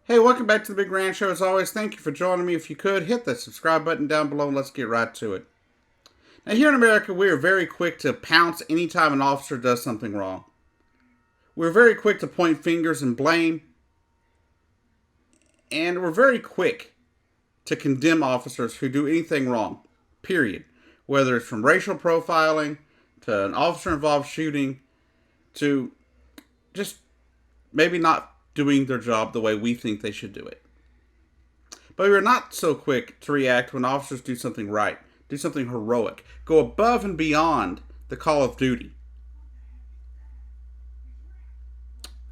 Hey, welcome back to the Big Rand Show. As always, thank you for joining me. If you could, hit the subscribe button down below and let's get right to it. Now, here in America, we are very quick to pounce anytime an officer does something wrong. We're very quick to point fingers and blame, and we're very quick to condemn officers who do anything wrong, period. Whether it's from racial profiling, to an officer-involved shooting, to just maybe not doing their job the way we think they should do it. But we're not so quick to react when officers do something right, do something heroic, go above and beyond the call of duty.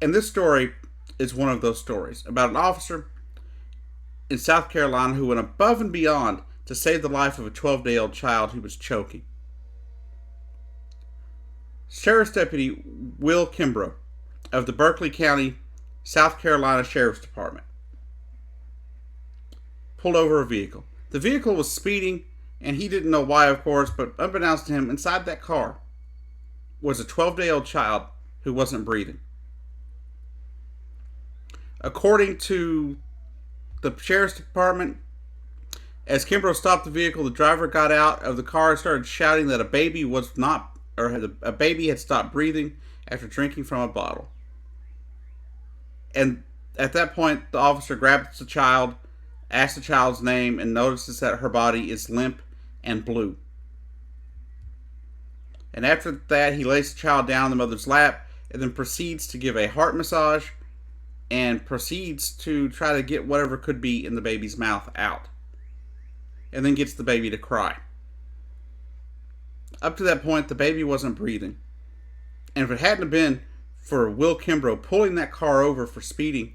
And this story is one of those stories about an officer in South Carolina who went above and beyond to save the life of a 12-day-old child who was choking. Sheriff's Deputy Will Kimbro of the Berkeley County, South Carolina Sheriff's Department pulled over a vehicle. The vehicle was speeding, and he didn't know why, of course, but unbeknownst to him, inside that car was a 12-day-old child who wasn't breathing. According to the Sheriff's Department, as Kimbro stopped the vehicle, the driver got out of the car and started shouting that a baby had stopped breathing after drinking from a bottle. And at that point, the officer grabs the child, asks the child's name, and notices that her body is limp and blue. And after that, he lays the child down on the mother's lap and then proceeds to give a heart massage and proceeds to try to get whatever could be in the baby's mouth out. And then gets the baby to cry. Up to that point, the baby wasn't breathing. And if it hadn't been for Will Kimbro pulling that car over for speeding,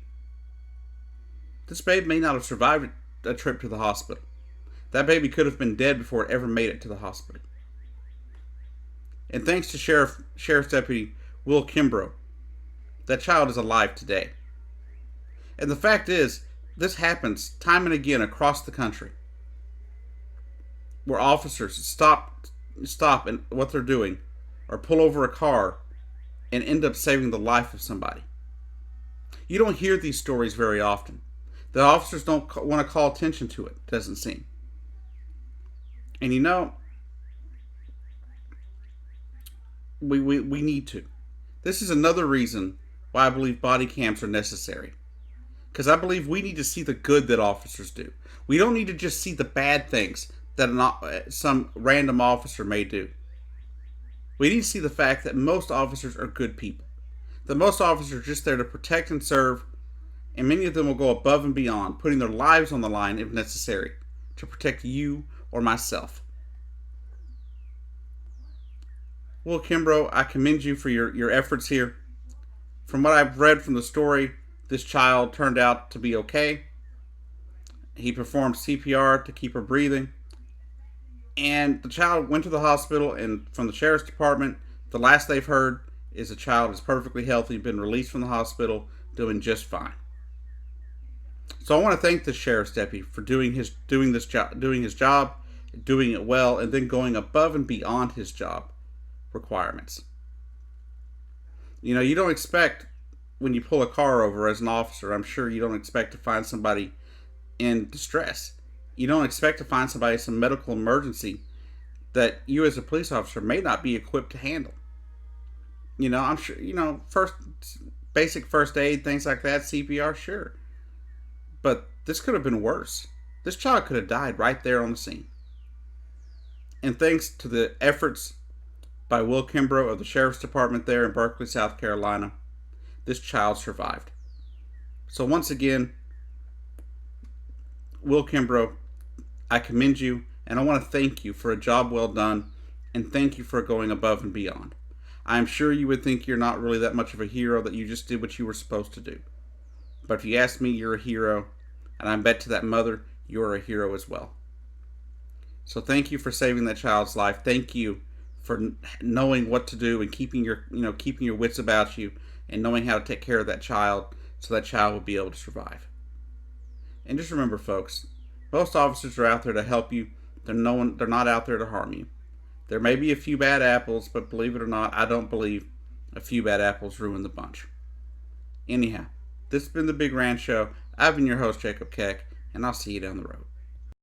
this baby may not have survived a trip to the hospital. That baby could have been dead before it ever made it to the hospital. And thanks to Sheriff's Deputy Will Kimbro, that child is alive today. And the fact is, this happens time and again across the country, where officers stop in what they're doing, or pull over a car and end up saving the life of somebody. You don't hear these stories very often. The officers don't want to call attention to it, doesn't seem. And you know, we need to. This is another reason why I believe body cams are necessary. Because I believe we need to see the good that officers do. We don't need to just see the bad things that some random officer may do. We need to see the fact that most officers are good people. That most officers are just there to protect and serve, and many of them will go above and beyond, putting their lives on the line if necessary, to protect you or myself. Will Kimbro, I commend you for your efforts here. From what I've read from the story, this child turned out to be okay. He performed CPR to keep her breathing. And the child went to the hospital, and from the Sheriff's Department, the last they've heard is the child is perfectly healthy, been released from the hospital, doing just fine. So I want to thank the Sheriff's Deputy for doing his job, doing it well, and then going above and beyond his job requirements. You know, you don't expect, when you pull a car over as an officer, I'm sure you don't expect to find somebody in distress. You don't expect to find somebody in some medical emergency that you as a police officer may not be equipped to handle. You know, I'm sure, basic first aid, things like that, CPR, sure. But this could have been worse. This child could have died right there on the scene. And thanks to the efforts by Will Kimbro of the Sheriff's Department there in Berkeley, South Carolina, this child survived. So once again, Will Kimbro, I commend you, and I want to thank you for a job well done, and thank you for going above and beyond. I'm sure you would think you're not really that much of a hero, that you just did what you were supposed to do. But if you ask me, you're a hero, and I bet to that mother, you're a hero as well. So thank you for saving that child's life. Thank you for knowing what to do and keeping your wits about you and knowing how to take care of that child so that child will be able to survive. And just remember, folks, most officers are out there to help you. They're not out there to harm you. There may be a few bad apples, but believe it or not, I don't believe a few bad apples ruin the bunch. Anyhow, this has been the Big Rand Show. I've been your host, Jacob Keck, and I'll see you down the road.